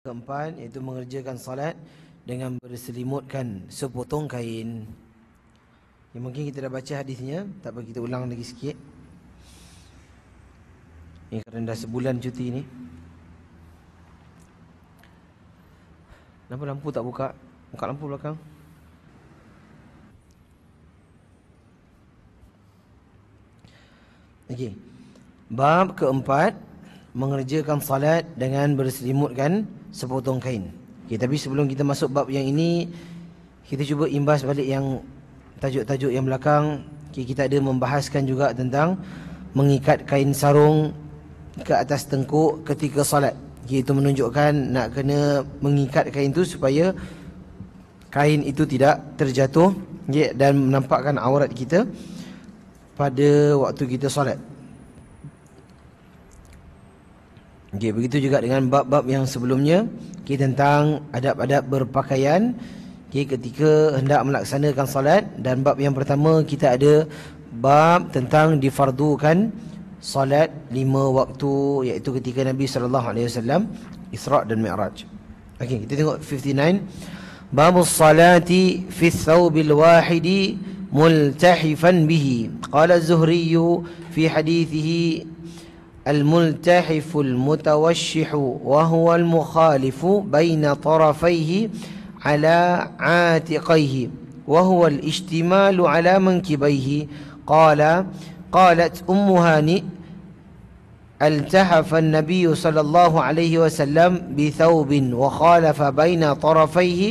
Keempat, iaitu mengerjakan salat dengan berselimutkan sepotong kain. Ya, mungkin kita dah baca hadisnya, tak apa kita ulang lagi sikit. Ini kerana dah sebulan cuti ni. Kenapa lampu tak buka? Buka lampu belakang. Okey. Bab keempat, mengerjakan salat dengan berselimutkan sepotong kain. Okay, tapi sebelum kita masuk bab yang ini, kita cuba imbas balik yang tajuk-tajuk yang belakang. Okay, kita ada membahaskan juga tentang mengikat kain sarung ke atas tengkuk ketika salat. Okay, itu menunjukkan nak kena mengikat kain itu supaya kain itu tidak terjatuh, okay, dan menampakkan aurat kita pada waktu kita salat. Okay, begitu juga dengan bab-bab yang sebelumnya, okay, tentang adab-adab berpakaian, okay, ketika hendak melaksanakan salat. Dan bab yang pertama kita ada bab tentang difardukan salat 5 waktu, iaitu ketika Nabi SAW Isra' dan Mi'raj. Okay, kita tengok 59. Babus salati fi thawbil wahidi multahifan bihi. Qala az-Zuhriyu fi hadithihi الملتحف المتوشح وهو المخالف بين طرفيه على عاتقيه وهو الاشتمال على منكبيه. قالت أم هانئ التحف النبي صلى الله عليه وسلم بثوب وخالف بين طرفيه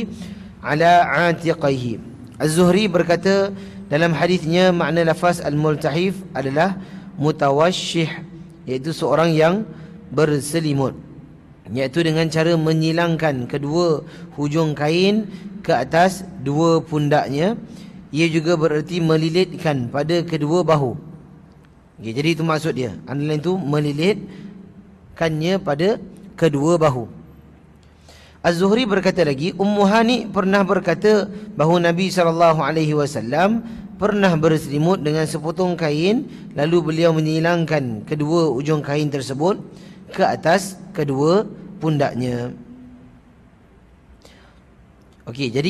على عاتقيه. Az-Zuhri berkata dalam hadisnya, makna lafaz al-multahif adalah mutawashih, iaitu seorang yang berselimut, iaitu dengan cara menyilangkan kedua hujung kain ke atas dua pundaknya. Ia juga bererti melilitkan pada kedua bahu. Okay, jadi itu maksud dia. Antara lain itu melilitkannya pada kedua bahu. Az-Zuhri berkata lagi, Ummu Hani pernah berkata bahawa Nabi SAW pernah berselimut dengan sepotong kain, lalu beliau menyilangkan kedua ujung kain tersebut ke atas kedua pundaknya. Okey, jadi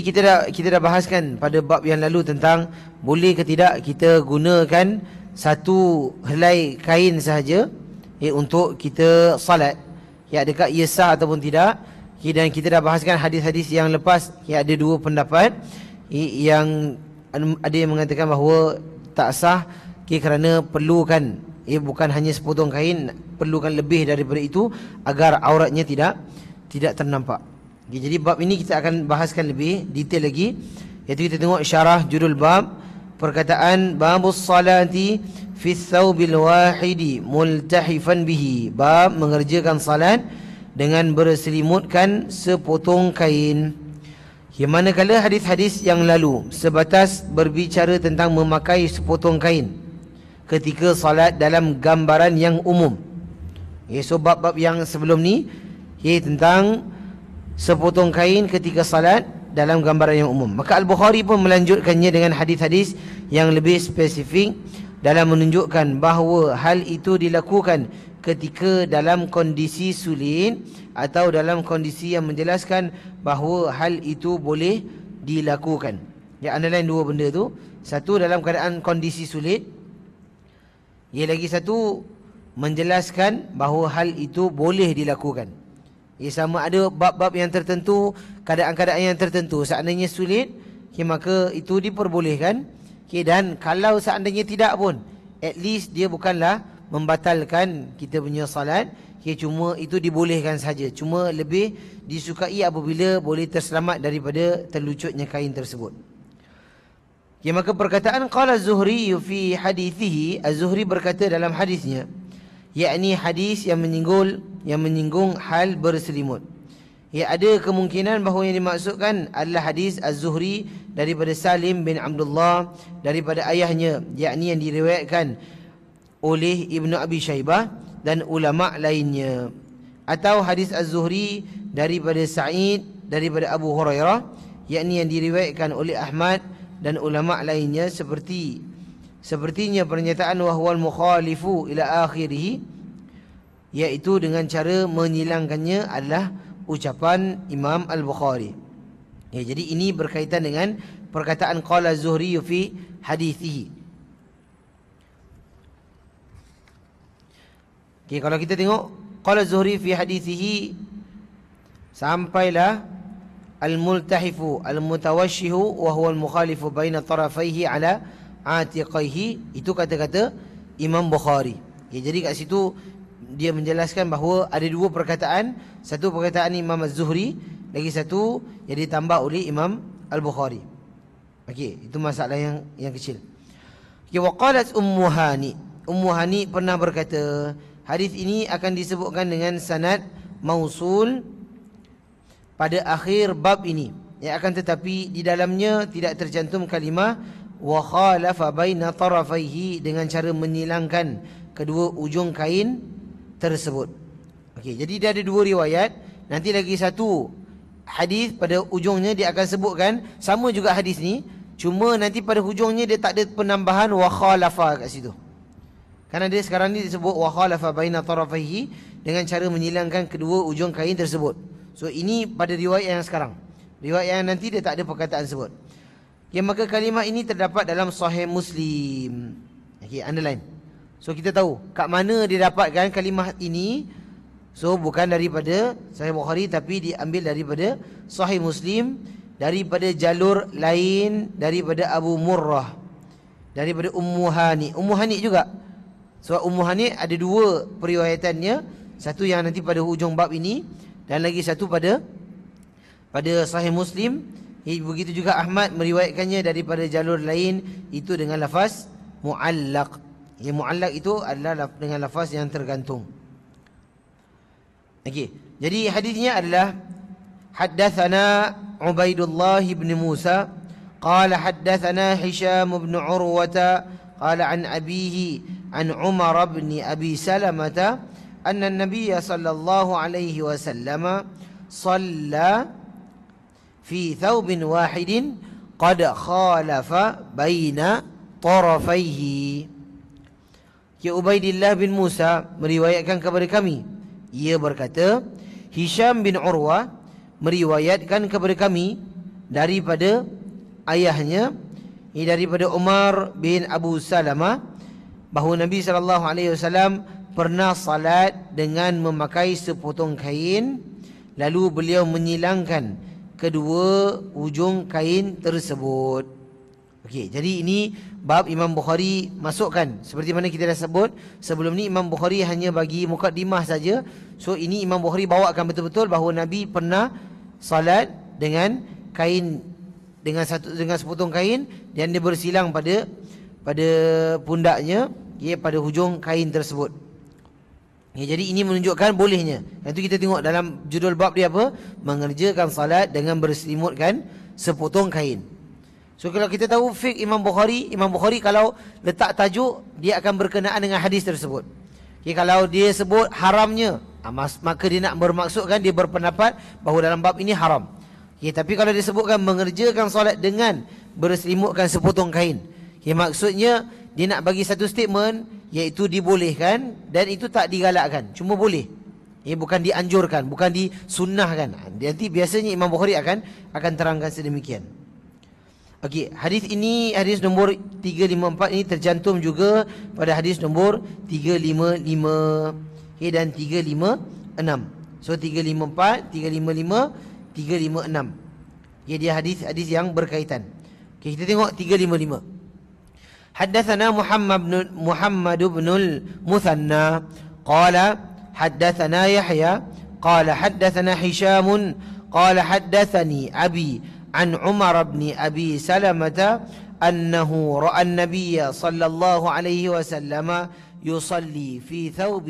kita dah bahaskan pada bab yang lalu tentang boleh ke tidak kita gunakan satu helai kain sahaja untuk kita salat. Ya, adakah ia sah ataupun tidak? Dan kita dah bahaskan hadis-hadis yang lepas, ada dua pendapat. Yang ada yang mengatakan bahawa tak sah, kerana perlukan bukan hanya sepotong kain, perlukan lebih daripada itu agar auratnya tidak ternampak. Jadi bab ini kita akan bahaskan lebih detail lagi, iaitu kita tengok syarah judul bab, perkataan babus salati fi thawbil wahidi multahifan bihi, bab mengerjakan salat dengan berselimutkan sepotong kain. Yang manakala hadis-hadis yang lalu sebatas berbicara tentang memakai sepotong kain ketika salat dalam gambaran yang umum. So bab-bab yang sebelum ni tentang sepotong kain ketika salat dalam gambaran yang umum. Maka Al-Bukhari pun melanjutkannya dengan hadis-hadis yang lebih spesifik dalam menunjukkan bahawa hal itu dilakukan ketika dalam kondisi sulit atau dalam kondisi yang menjelaskan bahawa hal itu boleh dilakukan. Ya, antara lain dua benda tu. Satu dalam keadaan kondisi sulit, lagi satu menjelaskan bahawa hal itu boleh dilakukan. Sama ada bab-bab yang tertentu, keadaan-keadaan yang tertentu seandainya sulit, maka itu diperbolehkan. Dan kalau seandainya tidak pun, at least dia bukanlah membatalkan kita punya salat. Cuma itu dibolehkan saja. Cuma lebih disukai apabila boleh terselamat daripada terlucutnya kain tersebut. Maka perkataan qala az-Zuhri fi hadithihi, Az-Zuhri berkata dalam hadisnya, yakni hadis yang menyinggung hal berselimut. Ada kemungkinan bahawa yang dimaksudkan adalah hadis Az-Zuhri daripada Salim bin Abdullah daripada ayahnya, yakni yang diriwayatkan oleh Ibnu Abi Syaibah dan ulama' lainnya. Atau hadis Az-Zuhri daripada Sa'id daripada Abu Hurairah, yakni yang diriwayatkan oleh Ahmad dan ulama' lainnya, sepertinya pernyataan wahwal mukhalifu ila akhirih, iaitu dengan cara menyilangkannya adalah ucapan Imam Al-Bukhari. Ya, jadi ini berkaitan dengan perkataan qala Zuhri fi hadithihi. Okay, kalau kita tengok qala Zuhri fi hadithihi sampailah al-multahifu al-mutawashshihu wa huwa al-mukhalifu baina tarafaihi ala atiqaihi, itu kata-kata Imam Bukhari. Okay, jadi kat situ dia menjelaskan bahawa ada dua perkataan, satu perkataan Imam Az-Zuhri, lagi satu yang ditambah oleh Imam Al-Bukhari. Okey, itu masalah yang kecil. Okey, wa qalat Ummu Hani. Ummu Hani pernah berkata, hadis ini akan disebutkan dengan sanad mausul pada akhir bab ini. Ya, akan tetapi di dalamnya tidak tercantum kalimah wa khalafa baina tarafaihi, dengan cara menyilangkan kedua ujung kain tersebut. Okey, jadi dia ada dua riwayat. Nanti lagi satu hadis pada ujungnya dia akan sebutkan sama juga hadis ni, cuma nanti pada hujungnya dia tak ada penambahan wa khalafa kat situ. Kerana dia sekarang ni disebut wa khalafa baina tarafaihi, dengan cara menyilangkan kedua ujung kain tersebut. So ini pada riwayat yang sekarang. Riwayat yang nanti dia tak ada perkataan sebut. Okay, maka kalimah ini terdapat dalam Sahih Muslim. Okey, underline. So kita tahu kat mana dia dapatkan kalimah ini. So bukan daripada Sahih Bukhari, tapi diambil daripada Sahih Muslim, daripada jalur lain, daripada Abu Murrah, daripada Ummu Hani. Ummu Hani juga. So Ummu Hani ada dua periwayatannya, satu yang nanti pada hujung bab ini, dan lagi satu pada Sahih Muslim. Begitu juga Ahmad meriwayatkannya daripada jalur lain, itu dengan lafaz muallaq. Muallaq itu adalah dengan lafaz yang tergantung. Okey, jadi hadisnya adalah haddatsana Ubaidullah bin Musa qala haddatsana Hisham bin Urwah qala an abihi an Umar bin Abi Salamah anna an-nabiy sallallahu alaihi wasallam shalla fi thawbin wahidin qad khalafa baina tarafaihi. Ya, Ubaidillah bin Musa meriwayatkan kepada kami, ia berkata, Hisham bin Urwah meriwayatkan kepada kami daripada ayahnya, daripada Umar bin Abu Salamah, bahawa Nabi SAW pernah salat dengan memakai sepotong kain, lalu beliau menyilangkan kedua ujung kain tersebut. Okey, jadi ini bab Imam Bukhari masukkan. Seperti mana kita dah sebut sebelum ni, Imam Bukhari hanya bagi mukaddimah saja. So ini Imam Bukhari bawakan betul-betul bahawa Nabi pernah salat dengan kain, dengan sepotong kain, dan dia bersilang pada pundaknya, pada hujung kain tersebut. Jadi ini menunjukkan bolehnya. Itu kita tengok dalam judul bab dia apa? Mengerjakan salat dengan berselimutkan sepotong kain. So kalau kita tahu fiqh Imam Bukhari kalau letak tajuk, dia akan berkenaan dengan hadis tersebut. Kalau dia sebut haramnya, maka dia nak bermaksudkan, dia berpendapat bahawa dalam bab ini haram. Tapi kalau dia sebutkan mengerjakan solat dengan berselimutkan sepotong kain, maksudnya dia nak bagi satu statement, iaitu dibolehkan, dan itu tak digalakkan, cuma boleh. Bukan dianjurkan, bukan disunnahkan. Nanti biasanya Imam Bukhari akan terangkan sedemikian. Okey, hadis ini, hadis nombor 354 ini tercantum juga pada hadis nombor 355, dan 356. So 354, 355, 356. Dia hadis-hadis yang berkaitan. Okey, kita tengok 355. Haddatsana Muhammad bin al-Muthanna qala haddatsana Yahya qala haddatsana Hisham qala haddatsani abi عن عمر بن أبي سلمة أنه رأى النبي صلى الله عليه وسلم يصلي في ثوب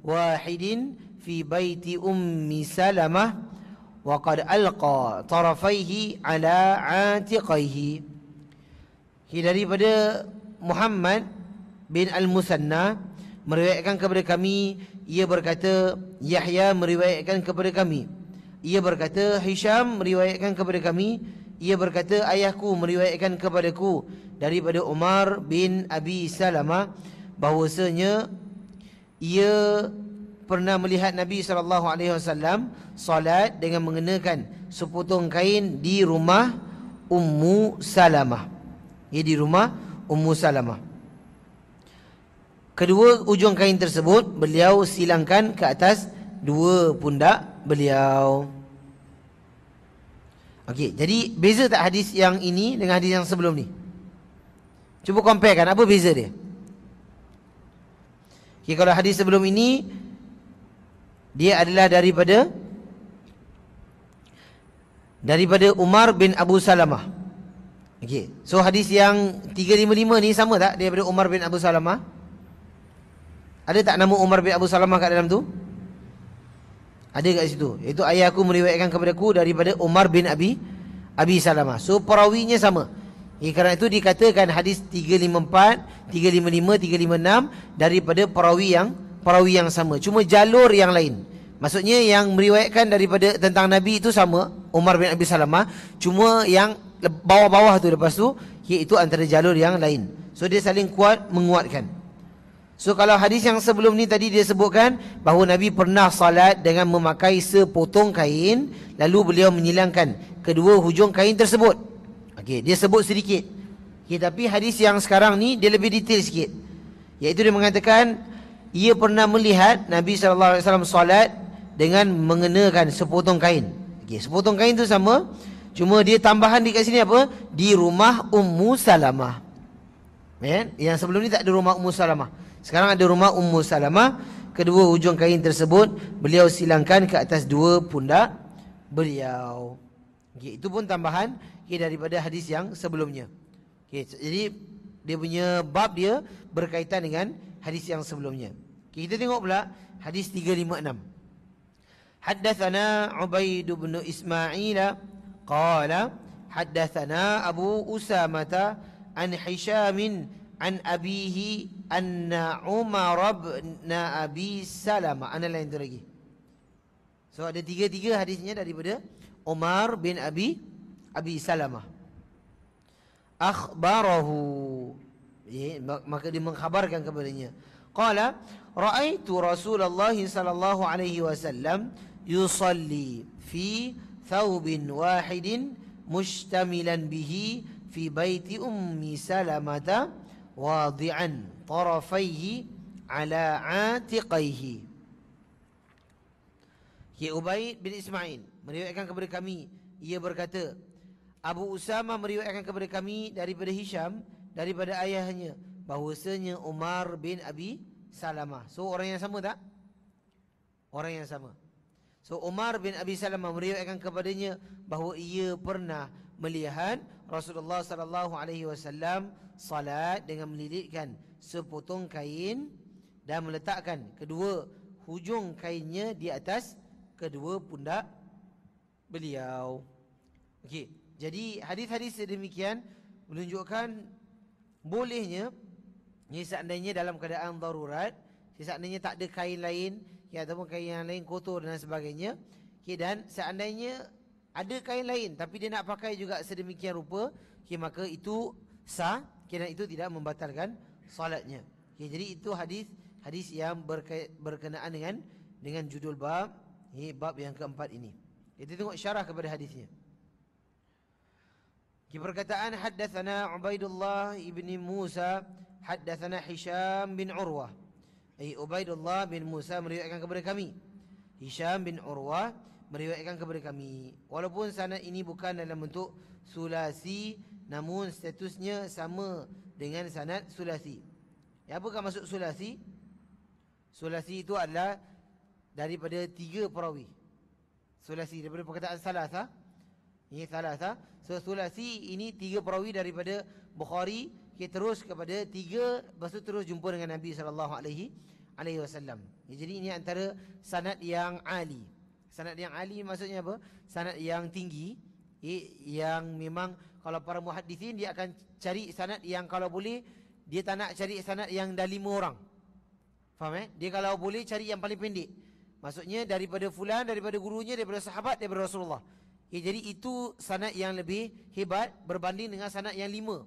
واحد في بيت أم سلمة وقد ألقى طرفيه على عاتقيه. Daripada Muhammad bin Al-Musanna meriwayatkan kepada kami, ia berkata, Yahya meriwayatkan kepada kami, ia berkata, Hisham meriwayatkan kepada kami, ia berkata, ayahku meriwayatkan kepadaku daripada Umar bin Abi Salamah bahwasanya ia pernah melihat Nabi SAW solat dengan mengenakan sepotong kain di rumah Ummu Salamah. Di rumah Ummu Salamah. Kedua ujung kain tersebut beliau silangkan ke atas dua pundak beliau. Okey, jadi beza tak hadis yang ini dengan hadis yang sebelum ni? Cuba compare kan, apa beza dia? Okey, kalau hadis sebelum ini dia adalah daripada Umar bin Abu Salamah. Okey, so hadis yang 355 ni sama tak daripada Umar bin Abu Salamah? Ada tak nama Umar bin Abu Salamah kat dalam tu? Ada kat situ. Itu ayahku meriwayatkan kepadaku daripada Umar bin Abi Salamah. So perawinya sama. Kerana itu dikatakan hadis 354, 355, 356 daripada perawi yang sama. Cuma jalur yang lain. Maksudnya yang meriwayatkan daripada tentang Nabi itu sama, Umar bin Abi Salamah. Cuma yang bawah-bawah tu lepas tu, iaitu antara jalur yang lain. So dia saling menguatkan. So kalau hadis yang sebelum ni tadi dia sebutkan bahawa Nabi pernah salat dengan memakai sepotong kain, lalu beliau menyilangkan kedua hujung kain tersebut. Okey, dia sebut sedikit. Okey, tapi hadis yang sekarang ni dia lebih detail sikit. Iaitu dia mengatakan ia pernah melihat Nabi SAW salat dengan mengenakan sepotong kain. Okey, sepotong kain tu sama, cuma dia tambahan di kat sini apa? Di rumah Ummu Salamah. Yang sebelum ni tak ada rumah Ummu Salamah. Sekarang ada rumah Ummu Salamah. Kedua hujung kain tersebut beliau silangkan ke atas dua pundak beliau. Okay, itu pun tambahan daripada hadis yang sebelumnya. Okay, jadi dia punya bab dia berkaitan dengan hadis yang sebelumnya. Okay, kita tengok pula hadis 356. Haddatsana Ubaid bin Ismail qala haddatsana Abu Usamah an Hisham an abihi anna Umar bin Abi Salamah. Ana lain tu lagi. So ada tiga hadisnya daripada Umar bin Abi Salamah. Akhbarahu, maka dia mengkhabarkan kepadanya. Qala ra'aitu Rasulullah sallallahu alaihi wasallam yusalli fi thawbin wahidin mushtamilan bihi fi baiti Ummi Salamah wadi'an tarafaihi ala atiqaihi. Ubaid bin Ismail meriwayatkan kepada kami, ia berkata, Abu Usamah meriwayatkan kepada kami daripada Hisham, daripada ayahnya, bahwasanya Umar bin Abi Salamah. So orang yang sama tak? Orang yang sama. So Umar bin Abi Salamah meriwayatkan kepadanya bahawa ia pernah melihat Rasulullah sallallahu alaihi wasallam salat dengan melilitkan sepotong kain dan meletakkan kedua hujung kainnya di atas kedua pundak beliau. Okey, jadi hadis-hadis sedemikian menunjukkan bolehnya seandainya dalam keadaan darurat, seandainya tak ada kain lain ataupun kain yang lain kotor dan sebagainya, dan seandainya ada kain lain tapi dia nak pakai juga sedemikian rupa, maka itu sah, dan itu tidak membatalkan salatnya. Jadi itu hadis yang berkenaan dengan judul bab, bab yang keempat ini. Kita tengok syarah kepada hadisnya. Perkataan haddatsana Ubaidullah ibni Musa haddatsana Hisham bin Urwah. Ubaidullah bin Musa meriwayatkan kepada kami, Hisham bin Urwah meriwayatkan kepada kami. Walaupun sanad ini bukan dalam bentuk sulasi, namun statusnya sama dengan sanad sulasi. Apakah maksud sulasi? Sulasi itu adalah daripada tiga perawi. Sulasi daripada perkataan salasa. Ini salasa. So sulasi ini tiga perawi daripada Bukhari, terus kepada tiga, lepas tu terus jumpa dengan Nabi SAW. Jadi ini antara sanad yang ali. Sanad yang ali maksudnya apa? Sanad yang tinggi, yang memang kalau para muhaddisin dia akan cari sanad yang kalau boleh dia tak nak cari sanad yang dah 5 orang. Faham Dia kalau boleh cari yang paling pendek. Maksudnya daripada fulan, daripada gurunya, daripada sahabat, daripada Rasulullah. Jadi itu sanad yang lebih hebat berbanding dengan sanad yang 5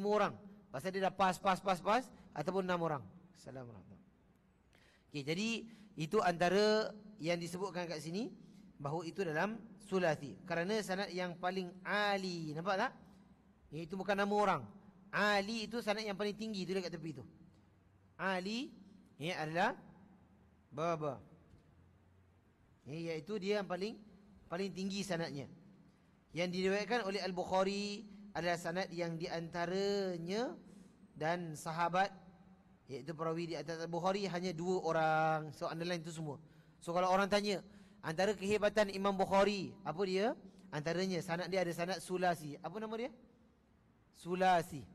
orang. Pasal dia dah pas ataupun 6 orang. Assalamualaikum. Okey, jadi itu antara yang disebutkan kat sini, bahawa itu dalam sulasi. Kerana sanad yang paling ali, nampak tak? Itu bukan nama orang. Ali itu sanad yang paling tinggi, itu dekat tepi tu. Ali ini adalah baba. Iaitu dia yang paling tinggi sanadnya. Yang diriwayatkan oleh Al-Bukhari adalah sanad yang diantaranya dan sahabat, iaitu perawi di atas Al-Bukhari hanya 2 orang. So underline itu semua. So kalau orang tanya antara kehebatan Imam Bukhari, apa dia? Antaranya sanad dia ada sanad sulasi. Apa nama dia? Sulasi.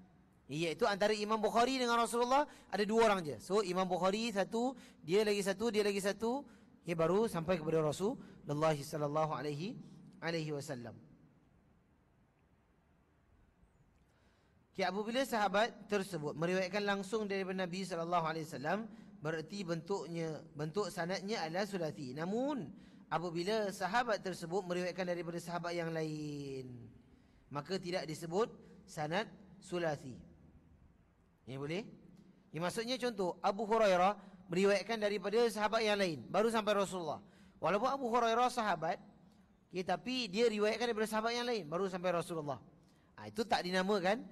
Iaitu antara Imam Bukhari dengan Rasulullah ada 2 orang je. So Imam Bukhari satu, dia lagi satu, dia lagi satu, baru sampai kepada Rasulullah sallallahu alaihi wasallam. Apabila sahabat tersebut meriwayatkan langsung daripada Nabi sallallahu alaihi wasallam, berarti bentuk sanadnya adalah sulasi. Namun apabila sahabat tersebut meriwayatkan daripada sahabat yang lain, maka tidak disebut sanad sulasi. Ini boleh? Maksudnya contoh, Abu Hurairah meriwayatkan daripada sahabat yang lain baru sampai Rasulullah. Walaupun Abu Hurairah sahabat, tapi dia riwayatkan daripada sahabat yang lain baru sampai Rasulullah. Itu tak dinamakan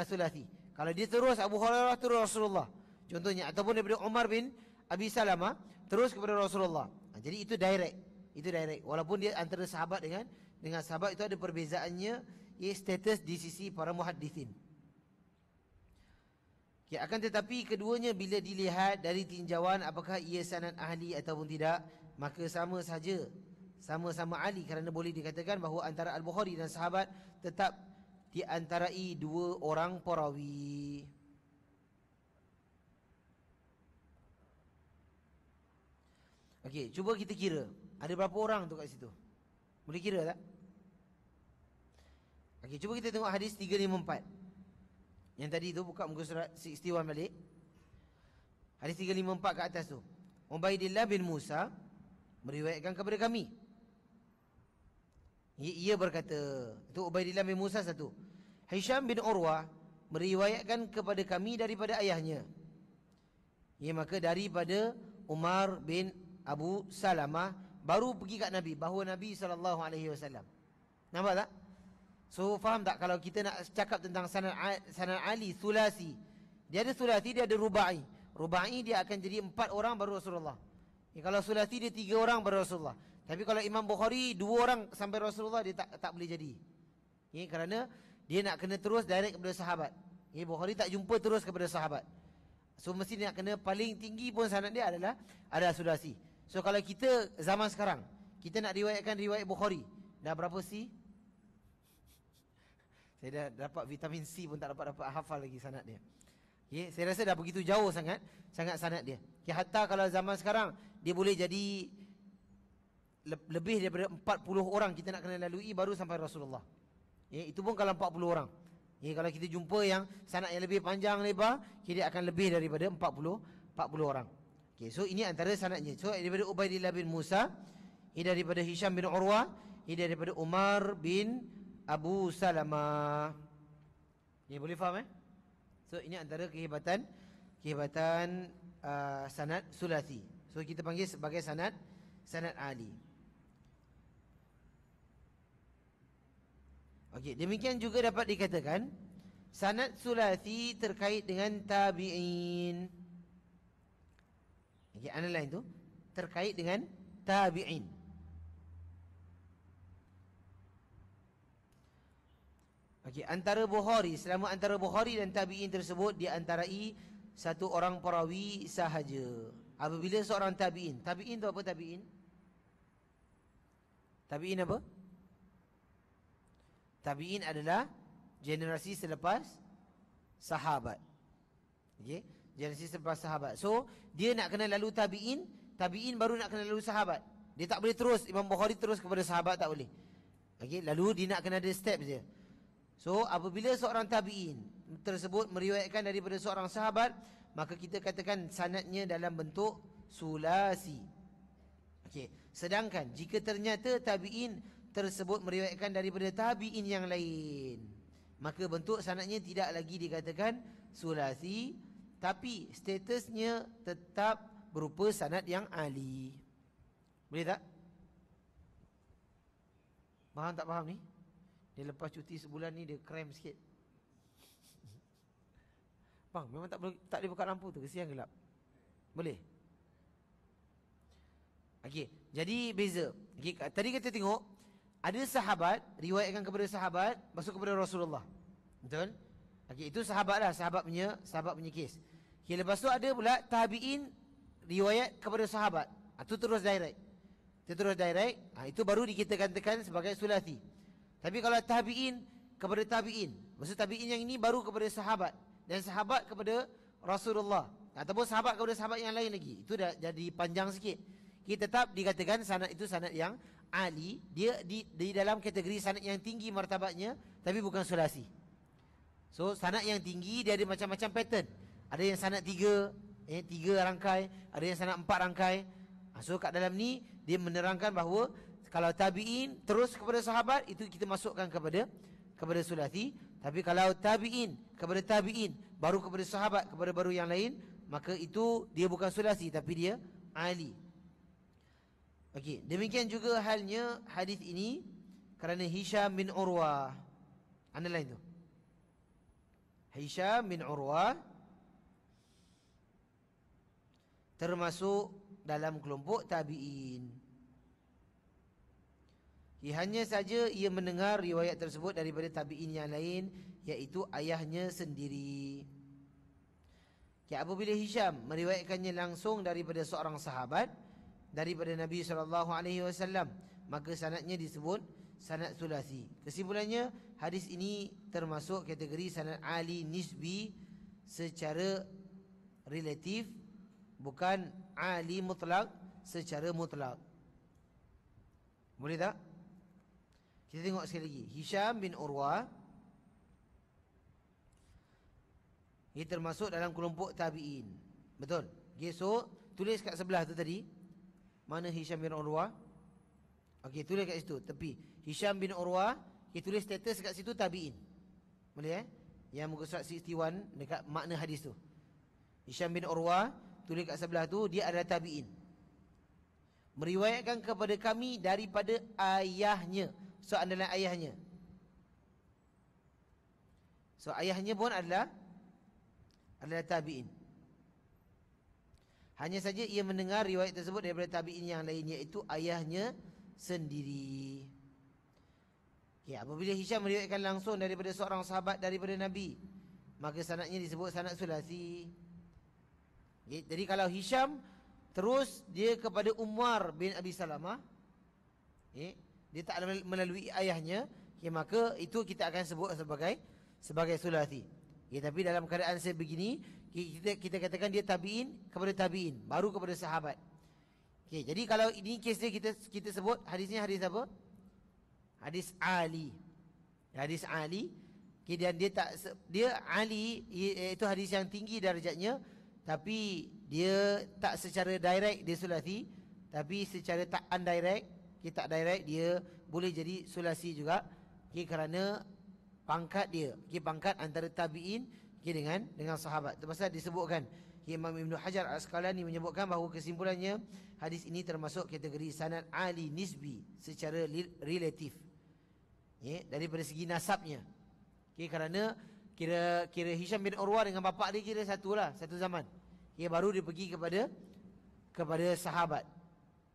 sulasi. Kalau dia terus Abu Hurairah terus Rasulullah, contohnya, ataupun daripada Umar bin Abi Salamah terus kepada Rasulullah. Jadi itu direct. Walaupun dia antara sahabat dengan sahabat itu ada perbezaannya, status di sisi para muhaddithin. Akan tetapi keduanya bila dilihat dari tinjauan apakah ia sanad ahli ataupun tidak, maka sama saja, sama-sama ahli, kerana boleh dikatakan bahawa antara Al-Bukhari dan sahabat tetap diantarai 2 orang perawi. Okey, cuba kita kira ada berapa orang tu kat situ. Boleh kira tak? Okey, cuba kita tengok hadis 354. Yang tadi tu, buka muka surat 61 balik. Hadis 354 kat atas tu. Ubaidillah bin Musa meriwayatkan kepada kami. Ia berkata, itu Ubaidillah bin Musa satu. Hisham bin Urwah meriwayatkan kepada kami daripada ayahnya. Maka daripada Umar bin Abu Salamah, baru pergi kat Nabi, bahawa Nabi SAW. Nampak tak? So faham tak kalau kita nak cakap tentang sanad Ali sulasi, dia ada sulasi, dia ada rubai. Rubai dia akan jadi 4 orang baru Rasulullah. Kalau sulasi dia 3 orang baru Rasulullah. Tapi kalau Imam Bukhari 2 orang sampai Rasulullah, dia tak boleh jadi. Kerana dia nak kena terus direct kepada sahabat. Bukhari tak jumpa terus kepada sahabat. So mesti nak kena paling tinggi pun sanad dia adalah sulasi. So kalau kita zaman sekarang, kita nak riwayatkan riwayat Bukhari, dah berapa C? Saya dah dapat vitamin C pun tak dapat hafal lagi sanad dia. Saya rasa dah begitu jauh sangat sanad dia. Hatta kalau zaman sekarang, dia boleh jadi lebih daripada 40 orang kita nak kena lalui baru sampai Rasulullah. Itu pun kalau 40 orang. Kalau kita jumpa yang sanad yang lebih panjang lebar, dia akan lebih daripada 40 orang. So ini antara sanadnya. So daripada Ubaidillah bin Musa, ini daripada Hisham bin Urwah, ini daripada Umar bin Abu Salamah. Boleh faham So ini antara kehebatan sanad sulasi. So kita panggil sebagai sanad ali. Okey, demikian juga dapat dikatakan sanad sulasi terkait dengan tabi'in. Okey, underline tu, terkait dengan tabi'in. Okey, antara Bukhari dan tabi'in tersebut diantarai 1 orang perawi sahaja. Apabila seorang tabi'in tu apa tabi'in? Tabi'in apa? Tabi'in adalah generasi selepas sahabat. Okey, generasi selepas sahabat. So, dia nak kena lalu tabi'in baru nak kena lalu sahabat. Dia tak boleh terus Imam Bukhari terus kepada sahabat, tak boleh. Okey, lalu dia nak kena ada steps dia. So apabila seorang tabi'in tersebut meriwayatkan daripada seorang sahabat, maka kita katakan sanadnya dalam bentuk sulasi. Okey, sedangkan jika ternyata tabi'in tersebut meriwayatkan daripada tabi'in yang lain, maka bentuk sanadnya tidak lagi dikatakan sulasi, tapi statusnya tetap berupa sanad yang ali. Boleh tak? Faham tak faham ni? Dia lepas cuti sebulan ni dia krem sikit. Bang, memang tak boleh buka lampu tu, kesian gelap. Boleh? Okey, jadi beza. Okey, tadi kita tengok ada sahabat riwayatkan kepada sahabat masuk kepada Rasulullah. Betul? Okey, itu sahabat lah, sahabat punya kes. Okey, lepas tu ada pula tabi'in riwayat kepada sahabat. Itu terus direct. Itu baru kita katakan sebagai sulasi. Tapi kalau tabi'in kepada tabi'in, maksud tabi'in yang ini baru kepada sahabat, dan sahabat kepada Rasulullah, ataupun sahabat kepada sahabat yang lain lagi, itu dah jadi panjang sikit. Kita tetap dikatakan sanad itu sanad yang ali. Dia di dalam kategori sanad yang tinggi martabatnya, tapi bukan sulasi. So sanad yang tinggi dia ada macam-macam pattern. Ada yang sanad 3 rangkai, ada yang sanad 4 rangkai. So kat dalam ni dia menerangkan bahawa kalau tabi'in terus kepada sahabat, itu kita masukkan kepada sulasi. Tapi kalau tabi'in kepada tabi'in baru kepada sahabat, kepada baru yang lain, maka itu dia bukan sulasi, tapi dia ali. Okey, demikian juga halnya hadis ini kerana Hisham bin Urwah. Underline tu. Hisham bin Urwah termasuk dalam kelompok tabi'in. Hanya saja ia mendengar riwayat tersebut daripada tabi'in yang lain, iaitu ayahnya sendiri. Apabila Hisham meriwayatkannya langsung daripada seorang sahabat, daripada Nabi SAW, maka sanadnya disebut sanad sulasi. Kesimpulannya, hadis ini termasuk kategori sanad ali nisbi secara relatif, bukan ali mutlak secara mutlak. Boleh tak? Kita tengok sekali lagi. Hisham bin Urwah, ia termasuk dalam kelompok tabi'in. Betul? Okay, so tulis kat sebelah tu tadi. Mana Hisham bin Urwah? Okey, tulis kat situ tepi. Hisham bin Urwah, kita tulis status kat situ tabi'in. Boleh Yang muka surat 61 dekat makna hadis tu. Hisham bin Urwah, tulis kat sebelah tu, dia adalah tabi'in. Meriwayatkan kepada kami daripada ayahnya. So adalah ayahnya. So ayahnya pun adalah tabi'in. Hanya saja ia mendengar riwayat tersebut daripada tabi'in yang lain, iaitu ayahnya sendiri. Okay, apabila Hisham meriwayatkan langsung daripada seorang sahabat daripada Nabi, maka sanadnya disebut sanad sulasi. Okay, jadi kalau Hisham terus dia kepada Umar bin Abi Salamah, dia tak melalui ayahnya, maka itu kita akan sebut sebagai sulasi. Tapi dalam keadaan sebegini, kita katakan dia tabi'in kepada tabi'in, baru kepada sahabat. Jadi kalau ini kes dia, kita sebut hadisnya hadis apa? Hadis Ali. Hadis Ali. Dan dia Ali, iaitu hadis yang tinggi darjatnya, tapi dia tak secara direct dia sulasi, tapi secara tak indirect, tak direct, dia boleh jadi sulasi juga, kerana pangkat dia, pangkat antara tabi'in dengan sahabat. Itu pasal disebutkan, Imam Ibn Hajar Al-Asqalani menyebutkan bahawa kesimpulannya hadis ini termasuk kategori sanad ali nisbi secara relatif, daripada segi nasabnya. Kerana kira Hisham bin Urwah dengan bapak dia kira satu zaman. Baru dia pergi kepada sahabat.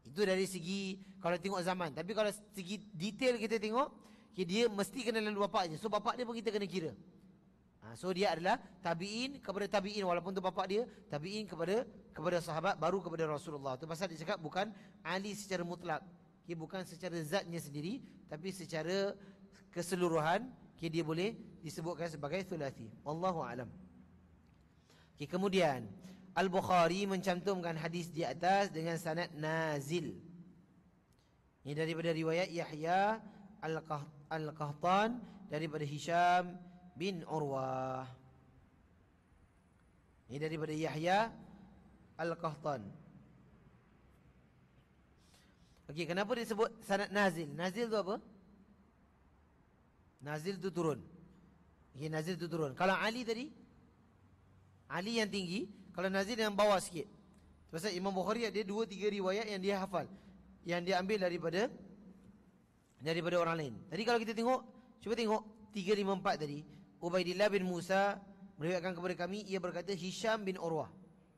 Itu dari segi kalau tengok zaman. Tapi kalau segi detail kita tengok, dia mesti kena lalu bapaknya. So bapak dia pun kita kena kira. So dia adalah tabi'in kepada tabi'in, walaupun tu bapak dia tabi'in kepada sahabat, baru kepada Rasulullah. Tu pasal dia cakap bukan ali secara mutlak. Bukan secara zatnya sendiri, tapi secara keseluruhan dia boleh disebutkan sebagai thulathi. Wallahu a'lam. Kemudian Al-Bukhari mencantumkan hadis di atas dengan sanad nazil. Ini daripada riwayat Yahya Al-Qahtan daripada Hisham bin Urwah. Ini daripada Yahya Al-Qahtan. Kenapa disebut sanad nazil? Nazil tu apa? Nazil tu turun. Nazil tu turun. Kalau Ali tadi, Ali yang tinggi, kalau nazil yang bawah sikit. Sebab Imam Bukhari ada 2-3 riwayat yang dia hafal, yang dia ambil daripada orang lain. Tadi kalau kita tengok, cuba tengok 3, 5, 4 tadi. Ubaidillah bin Musa meriwayatkan kepada kami, ia berkata Hisham bin Urwah.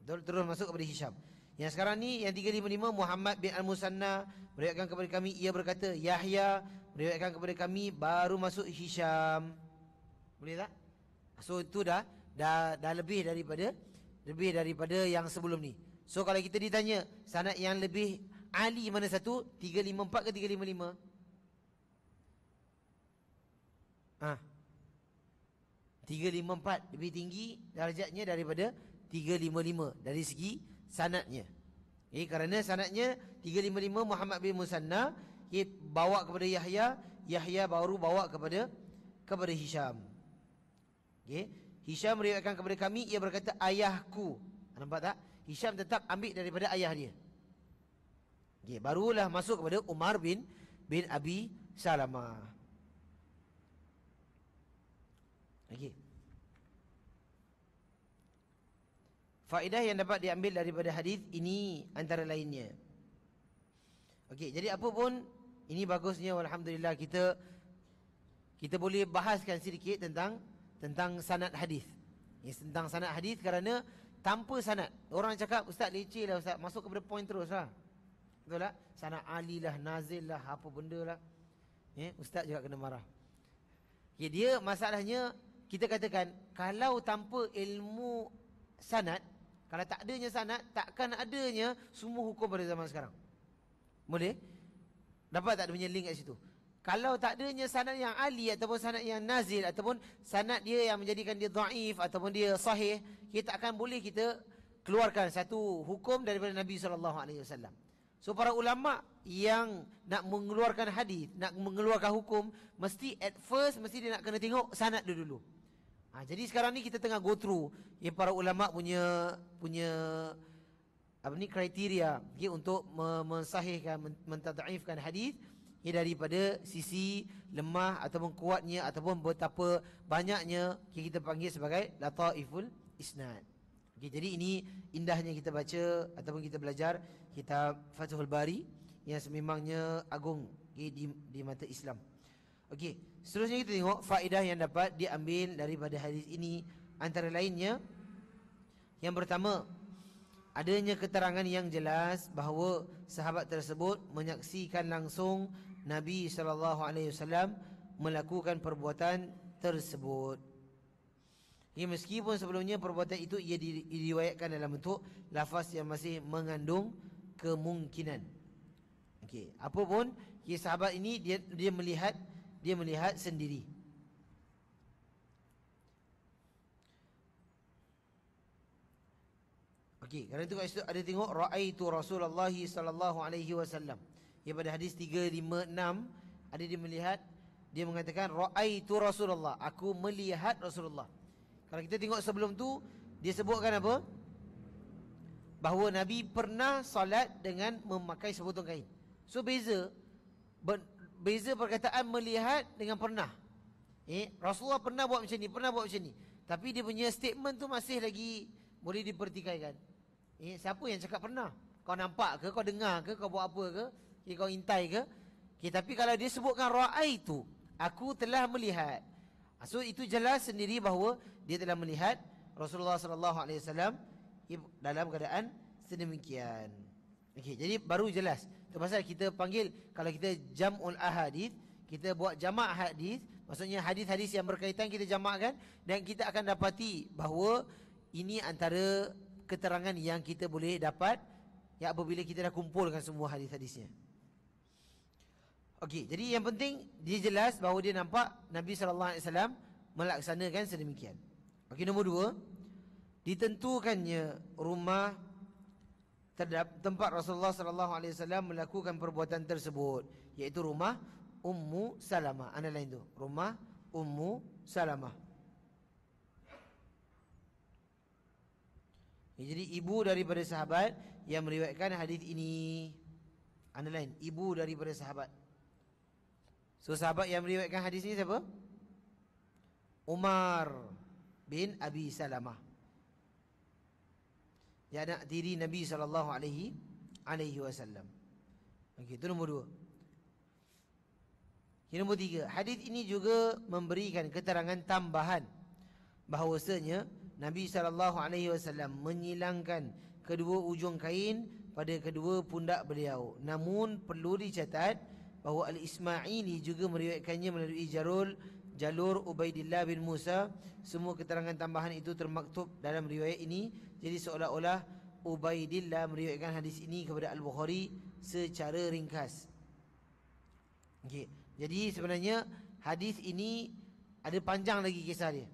Terus masuk kepada Hisham. Yang sekarang ni yang 355, Muhammad bin Al-Musanna meriwayatkan kepada kami, ia berkata Yahya meriwayatkan kepada kami, baru masuk Hisham. Boleh tak? So itu dah lebih daripada yang sebelum ni. So kalau kita ditanya sanad yang lebih ali mana satu? 354 ke 355? 354 lebih tinggi darjatnya daripada 355 dari segi sanadnya. Kerana sanadnya 355 Muhammad bin Musanna, bawa kepada Yahya, Yahya baru bawa kepada Hisham. Hisham meriwayatkan kepada kami, ia berkata ayahku. Nampak tak? Hisham tetap ambil daripada ayah dia. Barulah masuk kepada Umar bin Abi Salamah. Faedah yang dapat diambil daripada hadis ini antara lainnya. Jadi apa pun, ini bagusnya alhamdulillah kita boleh bahaskan sedikit tentang sanad hadis. Tentang sanad hadis, kerana tanpa sanad orang cakap ustaz leceh lah ustaz, masuk kepada point terus lah. Betul tak? Sanad ali lah, nazil lah, apa benda lah. Ustaz juga kena marah. Dia masalahnya, kita katakan kalau tanpa ilmu sanad, kalau tak adanya sanad, takkan adanya semua hukum pada zaman sekarang. Boleh? Dapat tak dia punya link kat situ? Kalau tak adanya sanad yang ali ataupun sanad yang nazil, ataupun sanad dia yang menjadikan dia dhaif ataupun dia sahih, kita akan boleh kita keluarkan satu hukum daripada Nabi SAW. So para ulama yang nak mengeluarkan hadis, nak mengeluarkan hukum, mesti at first dia nak kena tengok sanad dulu. Jadi sekarang ni kita tengah go through para ulama punya kriteria untuk mensahihkan, mentadhaifkan hadis daripada sisi lemah ataupun kuatnya ataupun betapa banyaknya kita panggil sebagai lataiful isnad. Jadi ini indahnya kita baca ataupun kita belajar kitab Fathul Bari yang sememangnya agung di mata Islam. Seterusnya kita tengok faedah yang dapat diambil daripada hadis ini, antara lainnya yang pertama, adanya keterangan yang jelas bahawa sahabat tersebut menyaksikan langsung Nabi SAW melakukan perbuatan tersebut. Meskipun sebelumnya perbuatan itu ia diriwayatkan dalam bentuk lafaz yang masih mengandung kemungkinan. Apapun, sahabat ini dia melihat sendiri. Kerana itu kat situ ada tengok raaitu Rasulullah sallallahu alaihi wasallam. Pada hadis 356 ada dia melihat, dia mengatakan raaitu Rasulullah, aku melihat Rasulullah. Kalau kita tengok sebelum tu dia sebutkan apa? Bahawa Nabi pernah solat dengan memakai sepotong kain. So beza perkataan melihat dengan pernah. Rasulullah pernah buat macam ni, tapi dia punya statement tu masih lagi boleh dipertikaikan. Siapa yang cakap pernah? Kau nampak ke? Kau dengar ke? Kau buat apa ke? Kau intai ke? Tapi kalau dia sebutkan raaitu, aku telah melihat, so itu jelas sendiri bahawa dia telah melihat Rasulullah SAW dalam keadaan sedemikian. Jadi baru jelas. Itu pasal kita panggil, kalau kita jam'ul ahadith, kita buat jamak hadis, maksudnya hadis-hadis yang berkaitan kita jamakkan, dan kita akan dapati bahawa ini antara keterangan yang kita boleh dapat apabila kita dah kumpulkan semua hadis-hadisnya. Jadi yang penting dia jelas bahawa dia nampak Nabi SAW melaksanakan sedemikian. Nombor 2, ditentukannya rumah tempat Rasulullah SAW melakukan perbuatan tersebut, iaitu rumah Ummu Salamah. Ana lain tu, rumah Ummu Salamah. Jadi ibu daripada sahabat yang meriwayatkan hadis ini. Ana lain, ibu daripada sahabat. So sahabat yang meriwayatkan hadis ini siapa? Umar bin Abi Salamah. Yang anak tiri Nabi sallallahu alaihi wasallam. Okey, itu nombor 2. Yang nombor 3, hadis ini juga memberikan keterangan tambahan bahawasanya Nabi sallallahu alaihi wasallam menyilangkan kedua ujung kain pada kedua pundak beliau. Namun perlu dicatat bahawa Al-Ismaili juga meriwayatkannya melalui jalur Ubaidillah bin Musa. Semua keterangan tambahan itu termaktub dalam riwayat ini. Jadi seolah-olah Ubaidillah meriwayatkan hadis ini kepada Al-Bukhari secara ringkas. Okey. Jadi sebenarnya hadis ini ada panjang lagi kisah dia.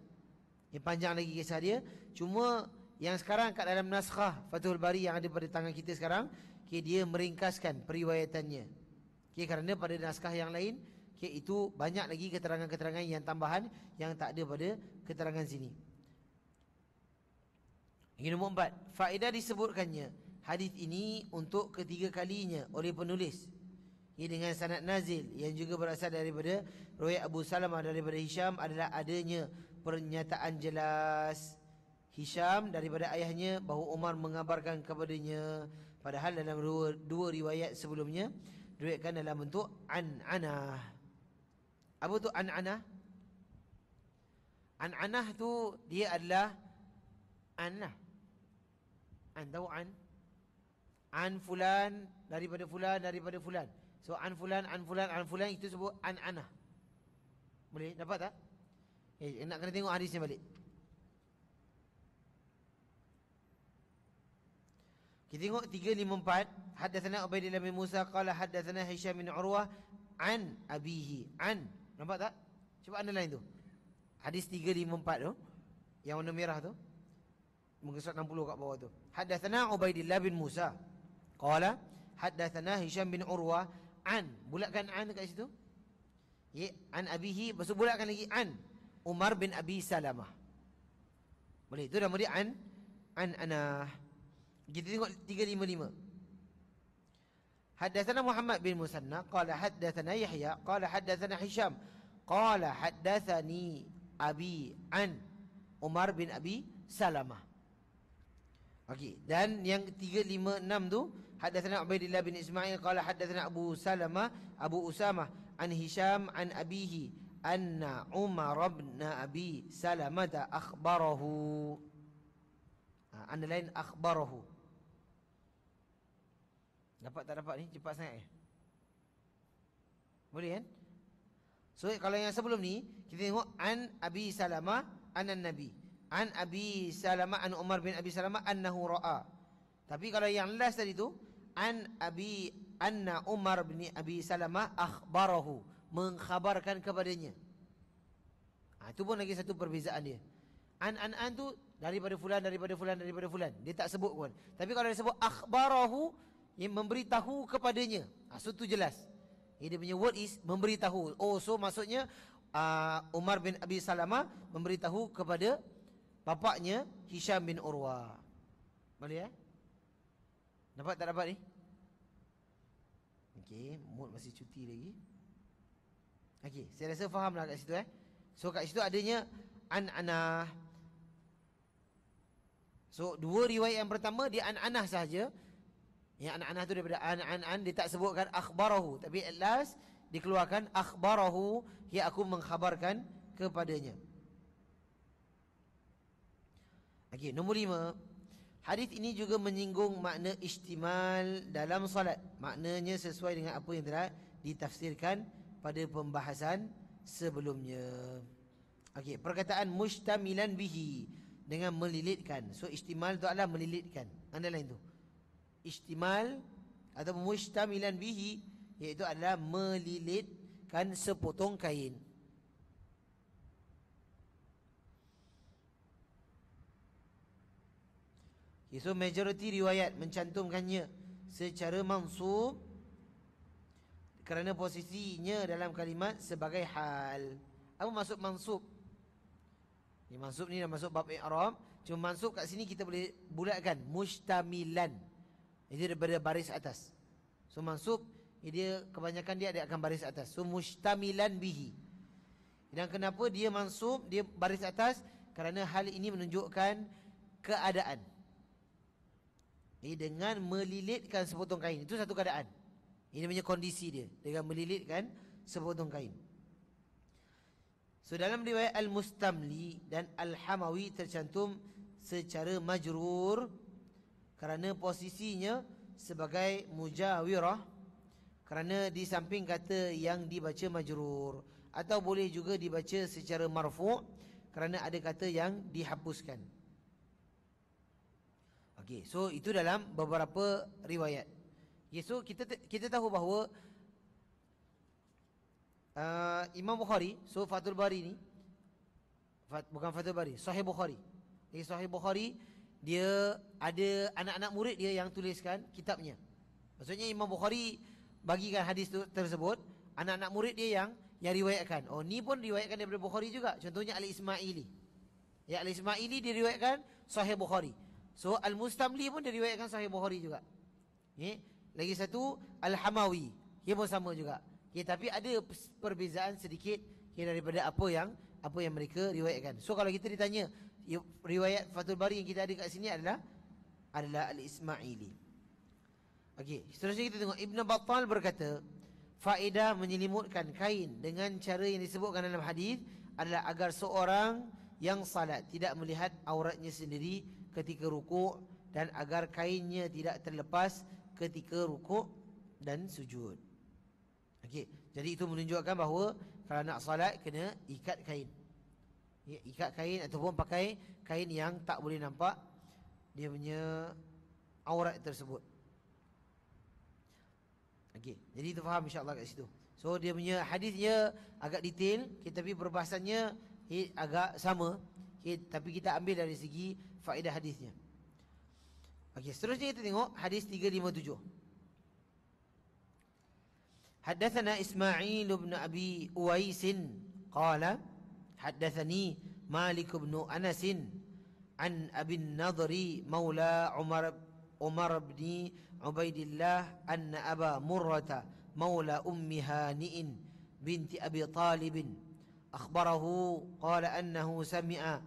Panjang lagi kisah dia. Cuma yang sekarang kat dalam naskah Fathul Bari yang ada pada tangan kita sekarang, okay, dia meringkaskan periwayatannya. Okay, kerana pada naskah yang lain, okay, itu banyak lagi keterangan-keterangan yang tambahan yang tak ada pada keterangan sini. Yang nombor 4, faedah disebutkannya hadis ini untuk ketiga kalinya oleh penulis. Ia dengan sanad nazil yang juga berasal daripada riwayat Abu Salamah daripada Hisham adalah adanya pernyataan jelas Hisham daripada ayahnya bahawa Umar mengabarkan kepadanya, padahal dalam dua riwayat sebelumnya diriwayatkan dalam bentuk an-anah. Apa tu an-anah? An-anah tu dia adalah an lah. An, tahu an? An fulan daripada fulan. So an fulan itu sebut an-anah. Boleh dapat tak? Nak kena tengok hadisnya balik. Kita tengok 354. Haddatsana Ubaidillah bin Musa qala haddatsana Hisham bin Urwah an abihi. An. Nampak tak? Cuba underline tu. Hadis 354 tu. Yang warna merah tu. Muka surat 60 kat bawah tu. Haddatsana Ubaidillah bin Musa qala haddatsana Hisham bin Urwah an. Bulatkan an dekat situ. Ya, an abihi, lepas tu bulatkan lagi an Umar bin Abi Salamah. Boleh, itu nama dia an anah. Kita tengok 355. Haddatsana Muhammad bin Musanna qala haddatsana Yahya qala haddatsana Hisham qala haddatsani abi an Umar bin Abi Salamah. Okey, dan yang 356 tu haddatsana Ubaidillah bin Ismail qala haddatsana Abu Usamah an Hisham an abihi anna Umar bin Abi Salamah akhbarahu. Underline akhbarahu. Dapat tak dapat ni? Cepat sangat boleh kan? So kalau yang sebelum ni kita tengok an Abi Salamah anan Nabi, an Abi Salamah an Umar bin Abi Salamah annahu ra'a. Tapi kalau yang last tadi tu anna Umar bin Abi Salamah akhbarahu, mengkhabarkan kepadanya. Itu pun lagi satu perbezaan dia. An tu daripada fulan. Dia tak sebut pun. Tapi kalau dia sebut akhbarahu, yang memberitahu kepadanya. So tu jelas. Dia punya word is memberitahu. Oh, so maksudnya Umar bin Abi Salamah memberitahu kepada bapaknya Hisham bin Urwah. Boleh Dapat tak dapat ni? Okey, mood masih cuti lagi. Okey, saya rasa faham lah kat situ So kat situ adanya an-anah. So dua riwayat yang pertama dia an-anah sahaja. Yang an-anah tu daripada an dia tak sebutkan akhbarahu, tapi at last dikeluarkan akhbarahu, ya aku mengkhabarkan kepadanya. Okey, nombor 5. Hadis ini juga menyinggung makna istimal dalam solat. Maknanya sesuai dengan apa yang telah ditafsirkan pada pembahasan sebelumnya. Okey, perkataan mustamilan bihi dengan melilitkan. So istimal tu adalah melilitkan. Underline tu. Istimal atau mustamilan bihi iaitu adalah melilitkan sepotong kain. Okay, so majoriti riwayat mencantumkannya secara mansub kerana posisinya dalam kalimat sebagai hal. Apa maksud mansub? Ni mansub ni dah masuk bab i'rab. Cuma mansub kat sini kita boleh bulatkan mustamilan. Itu daripada baris atas. So mansub dia kebanyakan dia akan baris atas. So mustamilan bihi. Dan kenapa dia mansub, dia baris atas? Kerana hal ini menunjukkan keadaan. dengan melilitkan sepotong kain. Itu satu keadaan. Ini namanya kondisi dia, dengan melilitkan sepotong kain. So dalam riwayat Al-Mustamli dan Al-Hamawi tercantum secara majrur kerana posisinya sebagai mujawirah, kerana di samping kata yang dibaca majrur, atau boleh juga dibaca secara marfu' kerana ada kata yang dihapuskan. Okey, so itu dalam beberapa riwayat. Okay, so kita tahu bahawa Imam Bukhari, so Fathul Bari ni, bukan Fathul Bari, Sahih Bukhari. Sahih Bukhari dia ada anak-anak murid dia yang tuliskan kitabnya. Maksudnya Imam Bukhari bagikan hadis tersebut, anak-anak murid dia yang riwayatkan. Oh, ni pun riwayatkan daripada Bukhari juga. Contohnya Al-Ismaili. Ya, Al-Ismaili diriwayatkan Sahih Bukhari. So Al-Mustamli pun diriwayatkan Sahih Bukhari juga. Lagi satu Al-Hamawi, dia pun sama juga. Tapi ada perbezaan sedikit daripada apa yang mereka riwayatkan. So kalau kita ditanya, riwayat Fathul Bari yang kita ada kat sini adalah Al-Ismaili. Okey, seterusnya kita tengok Ibn Battal berkata, faedah menyelimutkan kain dengan cara yang disebutkan dalam hadis adalah agar seorang yang salat tidak melihat auratnya sendiri ketika rukuk, dan agar kainnya tidak terlepas ketika rukuk dan sujud. Okey, jadi itu menunjukkan bahawa kalau nak salat kena ikat kain. Ya, ikat kain ataupun pakai kain yang tak boleh nampak dia punya aurat tersebut. Okey, jadi itu faham insya-Allah kat situ. So dia punya hadisnya agak detail, tapi perbahasannya agak sama. Tapi kita ambil dari segi faedah hadisnya. Okey, seterusnya kita tengok hadis 357. Haddatsana Ismail bin Abi Uwais qala haddatsani Malik bin Anas an Abi Nadri maula Umar bin Ubaidillah anna Aba Murrah maula Ummi Hani'in binti Abi Talib akhbarahu qala annahu sami'a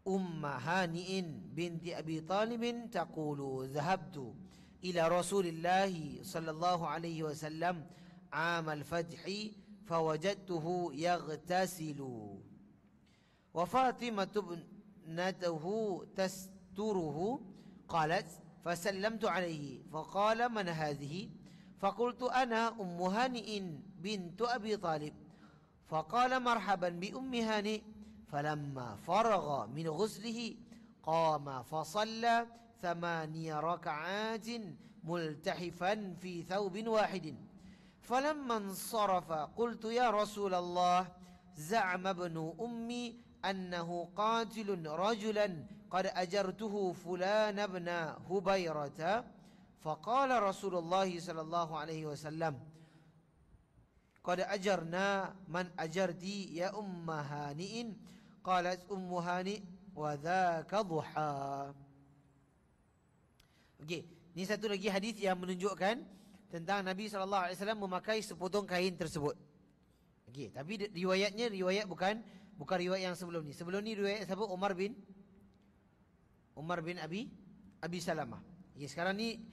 Hani'in binti Abi Talib taqulu dhahabtu ila Rasulillah sallallahu alaihi wasallam عام الفتح فوجدته يغتسل وفاطمة ابنته تستره قالت فسلمت عليه فقال من هذه فقلت أنا أم هانئ بنت أبي طالب فقال مرحبا بأم هانئ فلما فرغ من غسله قام فصلى 8 ركعات ملتحفا في ثوب واحد فلما انصرف قلت يا رسول الله زعم ابن أمي أنه قاتل رجلا قد أجرته فلان ابن هبيرة فقال رسول الله صلى الله عليه وسلم قد أجرنا من أجرتي يا أم هانئ قالت أم هانئ وذاك ضحى. Okey, ini satu lagi hadis yang menunjukkan tentang Nabi SAW memakai sepotong kain tersebut. Okey, tapi riwayatnya bukan riwayat yang sebelum ni. Sebelum ni riwayat siapa? Umar bin Abi Salamah. Okey, sekarang ni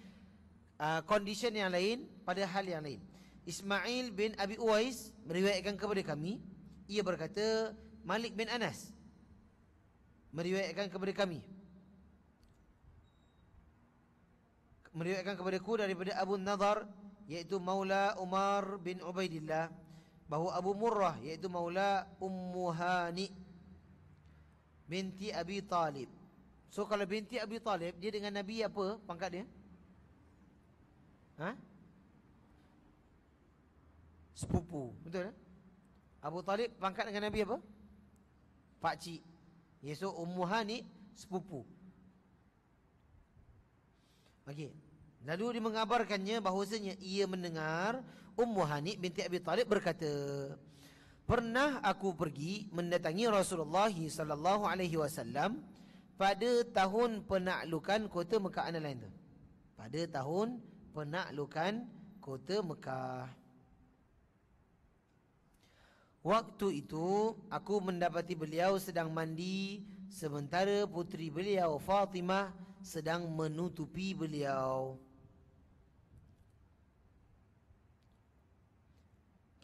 condition yang lain pada hal yang lain. Ismail bin Abi Uwais meriwayatkan kepada kami, ia berkata Malik bin Anas meriwayatkan kepada kami, meriwayatkan kepadaku daripada Abu Nadhar iaitu Maula Umar bin Ubaidillah, bahawa Abu Murrah iaitu Maula Ummu Hani binti Abi Talib. So kalau binti Abi Talib, dia dengan Nabi apa pangkat dia? Sepupu, betul tak? Abu Talib pangkat dengan Nabi apa? Pakcik. So Ummu Hani sepupu. Okey. Lalu dia mengabarkannya bahawasanya ia mendengar Ummu Hani binti Abi Talib berkata, pernah aku pergi mendatangi Rasulullah sallallahu alaihi wasallam pada tahun penaklukan kota Mekah. Ana lain tu. Pada tahun penaklukan kota Mekah. Waktu itu aku mendapati beliau sedang mandi sementara puteri beliau Fatimah sedang menutupi beliau.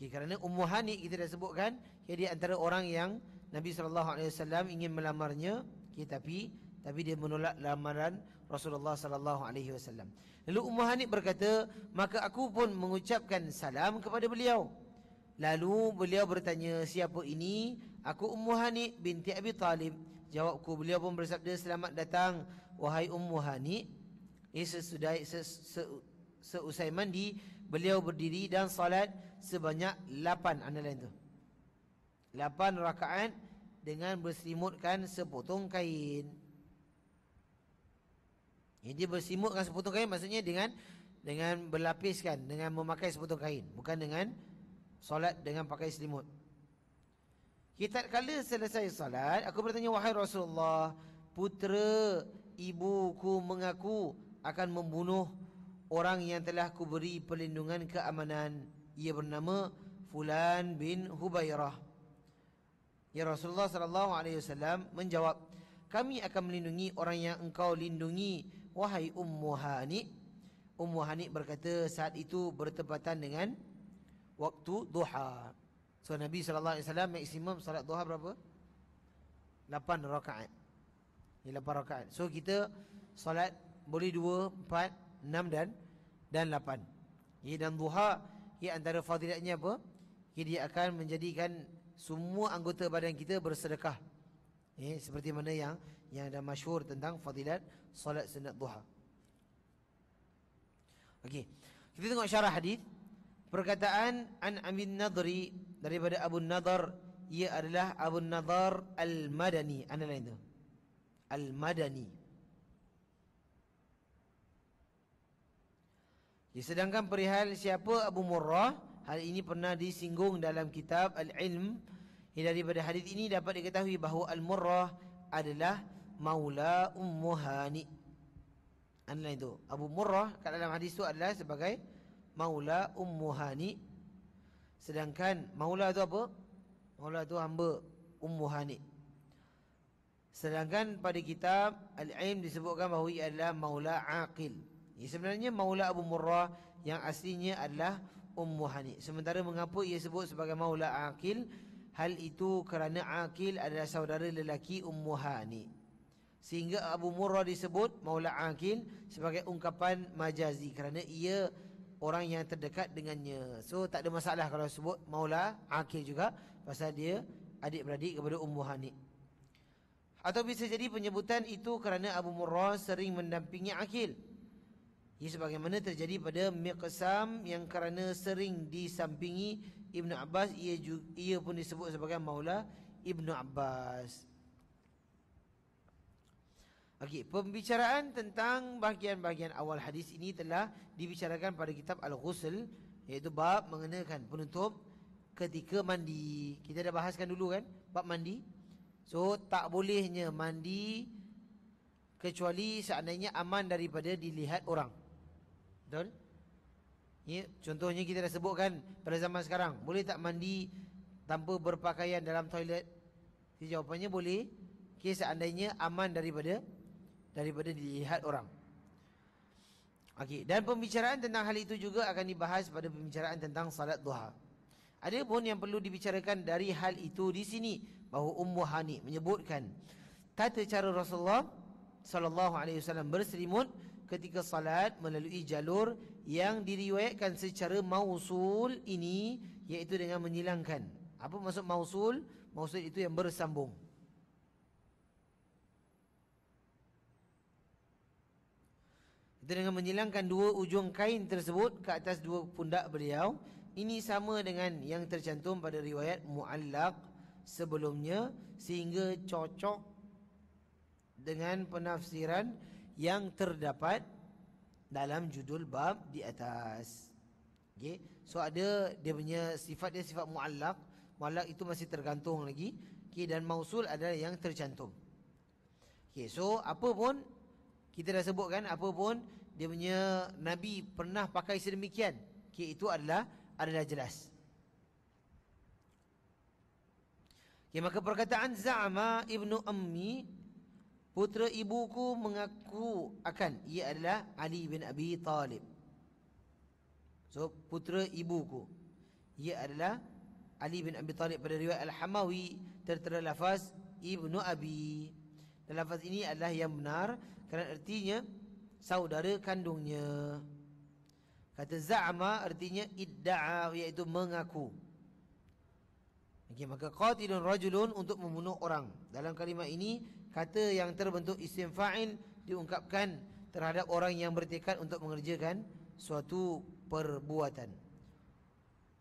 Kerana Ummu Hani kita dah sebutkan, dia antara orang yang Nabi SAW ingin melamarnya, tapi dia menolak lamaran Rasulullah SAW. Lalu Ummu Hani berkata, maka aku pun mengucapkan salam kepada beliau. Lalu beliau bertanya, siapa ini? Aku Ummu Hani binti Abi Talib. Jawabku, beliau pun bersabda, selamat datang wahai Ummu Hani. Seusai mandi, beliau berdiri dan salat sebanyak 8, underline tu, 8 rakaat dengan berselimutkan sepotong kain. Dia berselimutkan sepotong kain maksudnya dengan berlapiskan, dengan memakai sepotong kain, bukan dengan solat dengan pakai selimut. Tatkala selesai salat, aku bertanya, wahai Rasulullah, putera ibuku mengaku akan membunuh orang yang telah kuberi perlindungan keamanan. Ia bernama Fulan bin Hubairah. Ya Rasulullah SAW menjawab, kami akan melindungi orang yang engkau lindungi, wahai Ummu Hani. Ummu Hani berkata, saat itu bertepatan dengan waktu duha. So Nabi SAW maksimum salat duha berapa? 8 rakaat. 8 rakaat. So kita salat boleh 2, 4, 6 dan 8. Dan duha, antara fadilatnya apa? Dia akan menjadikan semua anggota badan kita bersedekah. Seperti mana yang ada masyhur tentang fadilat solat sunat duha. Okey. Kita tengok syarah hadis. Perkataan an Amin Nadri, daripada Abu Nadar, ia adalah Abu Nadar Al-Madani. Ana lain tu. Al-Madani. Sedangkan perihal siapa Abu Murrah, hal ini pernah disinggung dalam kitab Al-Ilm. Daripada hadis ini dapat diketahui bahawa Al-Murrah adalah maula Ummu Hani. Lain itu, Abu Murrah kat dalam hadis itu adalah sebagai maula Ummu Hani. Sedangkan maula itu apa? Maula itu hamba Ummu Hani. Sedangkan pada kitab Al-Ilm disebutkan bahawa ia adalah maula Aqil. Sebenarnya maula Abu Murrah yang aslinya adalah Ummu Hani. Sementara mengapa ia sebut sebagai maula Aqil? Hal itu kerana Aqil adalah saudara lelaki Ummu Hani, sehingga Abu Murrah disebut maula Aqil sebagai ungkapan majazi kerana ia orang yang terdekat dengannya. So tak ada masalah kalau sebut maula Aqil juga, pasal dia adik-beradik kepada Ummu Hani. Atau bisa jadi penyebutan itu kerana Abu Murrah sering mendampingi Aqil. Sebagaimana terjadi pada Miqsam yang kerana sering disampingi Ibnu Abbas, ia pun disebut sebagai maula Ibnu Abbas. Okey, pembicaraan tentang bahagian-bahagian awal hadis ini telah dibicarakan pada kitab Al-Ghusl, iaitu bab mengenakan penutup ketika mandi. Kita dah bahaskan dulu kan bab mandi. So tak bolehnya mandi kecuali seandainya aman daripada dilihat orang. Betul? Contohnya kita dah sebutkan pada zaman sekarang, boleh tak mandi tanpa berpakaian dalam toilet? Jawapannya boleh, seandainya aman daripada dilihat orang. Okey, dan pembicaraan tentang hal itu juga akan dibahas pada pembicaraan tentang salat duha. Ada pun yang perlu dibicarakan dari hal itu di sini, bahawa Ummu Hani menyebutkan tata cara Rasulullah SAW berselimut ketika salat melalui jalur yang diriwayatkan secara mausul ini, iaitu dengan menyilangkan. Apa maksud mausul? Mausul itu yang bersambung. Itu dengan menyilangkan dua ujung kain tersebut ke atas dua pundak beliau. Ini sama dengan yang tercantum pada riwayat mu'allaq sebelumnya, sehingga cocok dengan penafsiran yang terdapat dalam judul bab di atas. Okay. So ada dia punya sifat, dia sifat mu'allaq. Mu'allaq itu masih tergantung lagi. Okay. Dan mausul adalah yang tercantum. Okay. So apa pun kita dah sebutkan, apa pun dia punya Nabi pernah pakai sedemikian, okay, itu adalah jelas. Okay, maka perkataan Za'ama ibnu Ammi Putera ibuku mengaku akan ia adalah Ali bin Abi Talib. So putera ibuku ia adalah Ali bin Abi Talib. Pada riwayat Al-Hamawi tertera lafaz Ibnu Abi. Dan lafaz ini adalah yang benar kerana artinya saudara kandungnya. Kata za'ama artinya idda'a, iaitu mengaku. Okey, maka qatilun rajulun untuk membunuh orang. Dalam kalimah ini kata yang terbentuk isim fa'il diungkapkan terhadap orang yang bertekad untuk mengerjakan suatu perbuatan.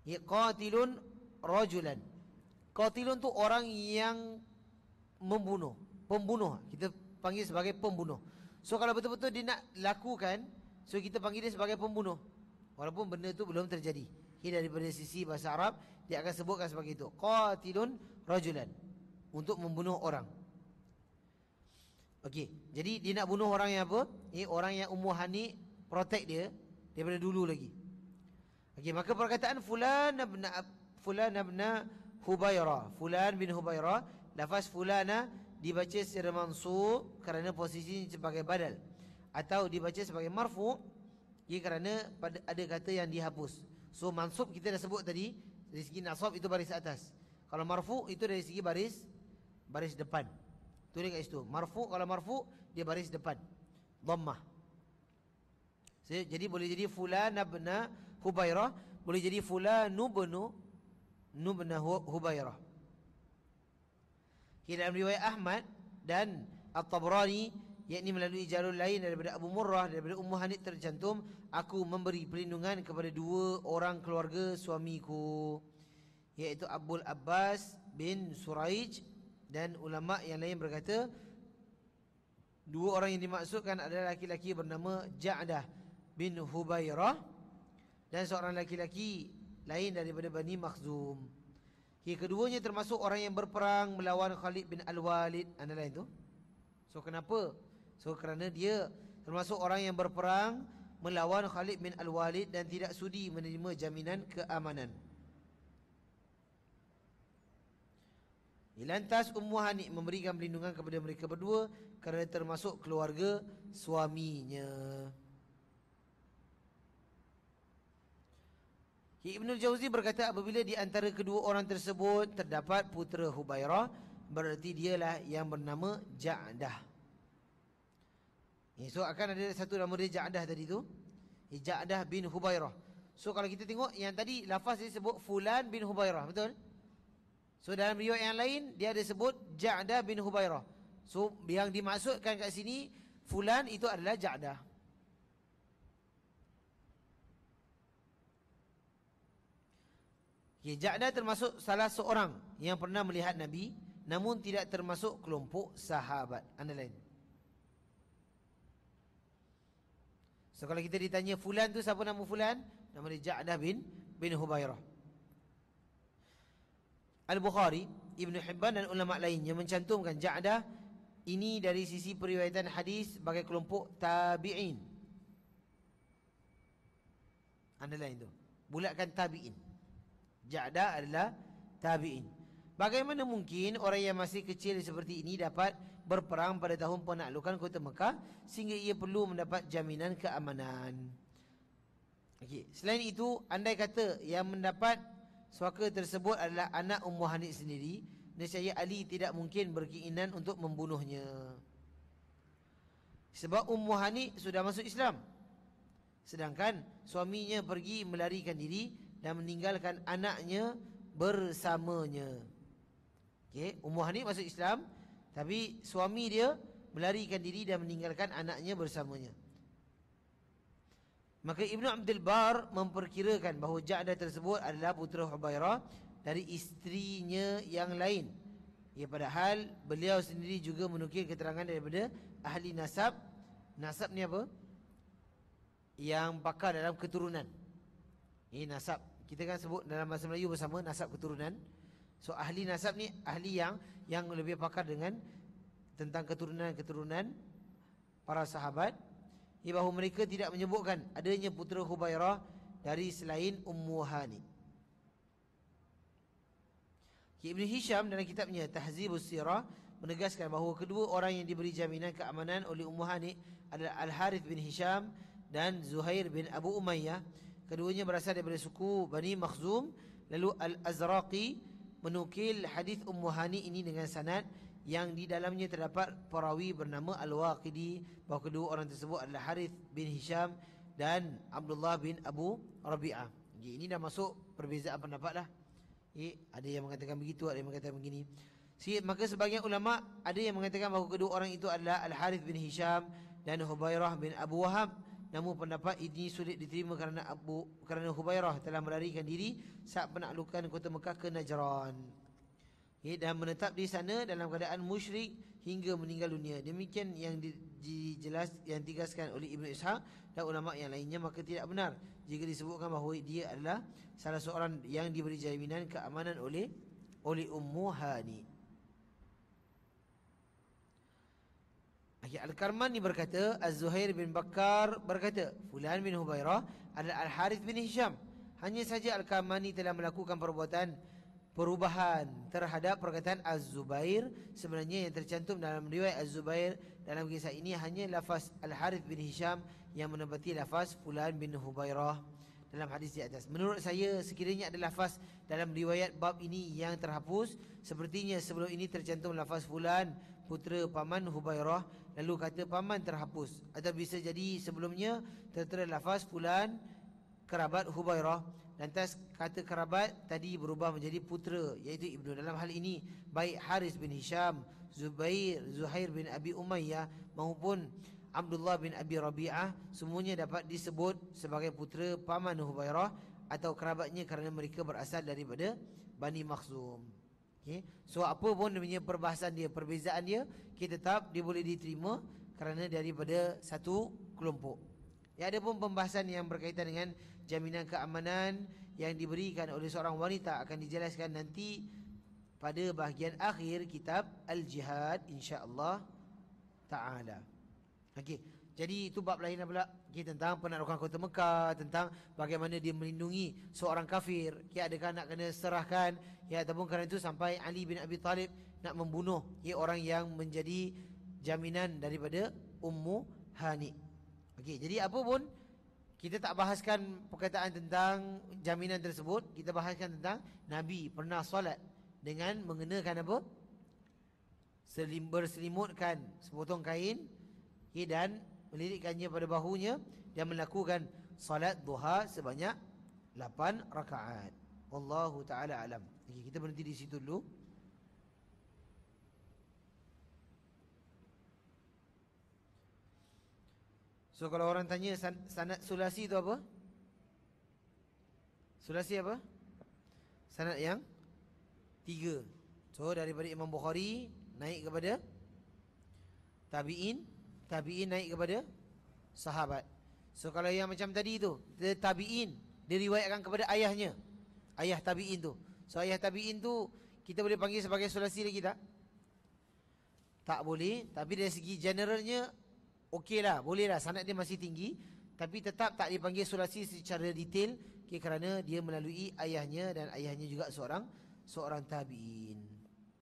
Ya, qatilun rajulan. Qatilun tu orang yang membunuh, pembunuh. Kita panggil sebagai pembunuh. So kalau betul-betul dia nak lakukan, so kita panggil dia sebagai pembunuh, walaupun benda tu belum terjadi. Daripada sisi bahasa Arab dia akan sebutkan sebagai itu, qatilun rajulan, untuk membunuh orang. Okey, jadi dia nak bunuh orang yang apa? Orang yang Ummu Hani protect dia daripada dulu lagi. Okey, maka perkataan fulan ibn Hubairah, fulan bin Hubairah, lafaz fulana dibaca secara mansub kerana posisinya sebagai badal, atau dibaca sebagai marfu' kerana ada kata yang dihapus. So mansub kita dah sebut tadi, dari segi nasab itu baris atas. Kalau marfu itu dari segi baris depan. Tulis kat situ. Marfu, kalau marfu dia baris depan, dhammah. Jadi boleh jadi fulan ibn Hubairah, boleh jadi fulanu ibn Hubairah. Dalam riwayat Ahmad dan At-Tabrani, yakni melalui jalur lain daripada Abu Murrah, daripada Ummu Hani tercantum, aku memberi perlindungan kepada dua orang keluarga suamiku, iaitu Abul Abbas bin Suraij, dan ulama yang lain berkata dua orang yang dimaksudkan adalah laki-laki bernama Ja'dah bin Hubairah dan seorang laki-laki lain daripada Bani Makhzum. Keduanya termasuk orang yang berperang melawan Khalid bin Al-Walid. Anda lain tu. So kenapa? So kerana dia termasuk orang yang berperang melawan Khalid bin Al-Walid dan tidak sudi menerima jaminan keamanan. Lantas Ummu Hani memberikan perlindungan kepada mereka berdua kerana termasuk keluarga suaminya. Ibnul Jauzi berkata apabila di antara kedua orang tersebut terdapat putera Hubairah, berarti dialah yang bernama Ja'dah. So akan ada satu nama dia Ja'dah tadi tu, Ja'dah bin Hubairah. So kalau kita tengok yang tadi lafaz dia sebut Fulan bin Hubairah, betul? So dalam riwayat yang lain dia ada sebut Ja'dah bin Hubairah. So yang dimaksudkan kat sini Fulan itu adalah Ja'dah. Ja'dah termasuk salah seorang yang pernah melihat Nabi, namun tidak termasuk kelompok sahabat. Anda lain. So kalau kita ditanya Fulan tu siapa nama Fulan, nama dia Ja'dah bin Hubairah. Al-Bukhari, Ibn Hibban dan ulama lainnya mencantumkan Ja'dah ini dari sisi periwayatan hadis sebagai kelompok tabi'in. Anda lain tu, bulatkan tabi'in. Ja'dah adalah tabi'in. Bagaimana mungkin orang yang masih kecil seperti ini dapat berperang pada tahun penaklukan kota Mekah sehingga ia perlu mendapat jaminan keamanan? Okey, selain itu, andai kata yang mendapat suaka tersebut adalah anak Ummu Hani sendiri, nescaya Ali tidak mungkin berkeinginan untuk membunuhnya. Sebab Ummu Hani sudah masuk Islam, sedangkan suaminya pergi melarikan diri dan meninggalkan anaknya bersamanya. Okey, Ummu Hani masuk Islam, tapi suami dia melarikan diri dan meninggalkan anaknya bersamanya. Maka Ibnu Abdul Bar memperkirakan bahawa Ja'dah tersebut adalah putera Hubairah dari isterinya yang lain. Padahal beliau sendiri juga menukil keterangan daripada ahli nasab. Nasab ni apa? Yang pakar dalam keturunan. Nasab. Kita kan sebut dalam bahasa Melayu bersama nasab keturunan. So ahli nasab ni ahli yang lebih pakar dengan tentang keturunan-keturunan para sahabat. Bahawa mereka tidak menyebutkan adanya putera Hubairah dari selain Ummu Hani. Ibn Hisham dalam kitabnya Tahzibus Sirah menegaskan bahawa kedua orang yang diberi jaminan keamanan oleh Ummu Hani adalah Al-Harith bin Hisham dan Zuhair bin Abu Umayyah. Keduanya berasal daripada suku Bani Makhzum. Lalu Al-Azraqi menukil hadis Ummu Hani ini dengan sanad yang di dalamnya terdapat perawi bernama Al-Waqidi, bahawa kedua orang tersebut adalah Harith bin Hisham dan Abdullah bin Abu Rabi'ah. Ini dah masuk perbezaan pendapat lah. Ada yang mengatakan begitu, ada yang mengatakan begini. Maka sebagian ulama ada yang mengatakan bahawa kedua orang itu adalah Al-Harith bin Hisham dan Hubairah bin Abu Wahab. Namun pendapat ini sulit diterima kerana Hubairah telah melarikan diri saat penaklukan kota Mekah ke Najran, dan menetap di sana dalam keadaan musyrik hingga meninggal dunia. Demikian yang ditegaskan oleh Ibnu Ishaq dan ulama yang lainnya. Maka tidak benar jika disebutkan bahawa dia adalah salah seorang yang diberi jaminan keamanan oleh Ummu Hani. Al-Karmani berkata, Az-Zuhair bin Bakar berkata, Fulan bin Hubairah adalah Al-Harith bin Hisham. Hanya saja Al-Karmani telah melakukan perubahan terhadap perkataan Az-Zubair. Sebenarnya yang tercantum dalam riwayat Az-Zubair dalam kisah ini hanya lafaz Al-Harith bin Hisham yang menempati lafaz Fulan bin Hubairah dalam hadis di atas. Menurut saya, sekiranya ada lafaz dalam riwayat bab ini yang terhapus, sepertinya sebelum ini tercantum lafaz Fulan putera paman Hubairah, lalu kata paman terhapus. Atau bisa jadi sebelumnya tertera lafaz Fulan kerabat Hubairah, lantas kata kerabat tadi berubah menjadi putera, iaitu ibnu. Dalam hal ini baik Harith bin Hisham, Zuhair bin Abi Umayyah maupun Abdullah bin Abi Rabi'ah semuanya dapat disebut sebagai putera paman Hubairah atau kerabatnya kerana mereka berasal daripada Bani Makhzum. So apa pun dia perbahasan dia, perbezaan dia, kita tetap dia boleh diterima kerana daripada satu kelompok. Ada pun pembahasan yang berkaitan dengan jaminan keamanan yang diberikan oleh seorang wanita akan dijelaskan nanti pada bahagian akhir kitab Al-Jihad, insya-Allah ta'ala. Jadi itu bab lain pula, tentang penaklukan kota Mekah, tentang bagaimana dia melindungi seorang kafir. Adakah nak kena serahkan, ataupun kerana itu sampai Ali bin Abi Talib nak membunuh orang yang menjadi jaminan daripada Ummu Hani. Jadi apa pun kita tak bahaskan perkataan tentang jaminan tersebut, kita bahaskan tentang Nabi pernah solat dengan mengenakan apa? Berselimutkan sepotong kain, dan melirikkannya pada bahunya dan melakukan salat duha sebanyak 8 rakaat. Wallahu ta'ala alam. Kita berhenti di situ dulu. So kalau orang tanya sanad sulasi itu apa? Sulasi apa? Sanad yang 3. So daripada Imam Bukhari naik kepada tabi'in naik kepada sahabat. So kalau yang macam tadi tu, tabi'in diriwayatkan kepada ayahnya, ayah tabi'in tu. So ayah tabi'in tu kita boleh panggil sebagai sulasi lagi tak? Tak boleh. Tapi dari segi generalnya okey lah, boleh lah, sanad dia masih tinggi, tapi tetap tak dipanggil sulasi secara detail, kerana dia melalui ayahnya dan ayahnya juga seorang tabi'in.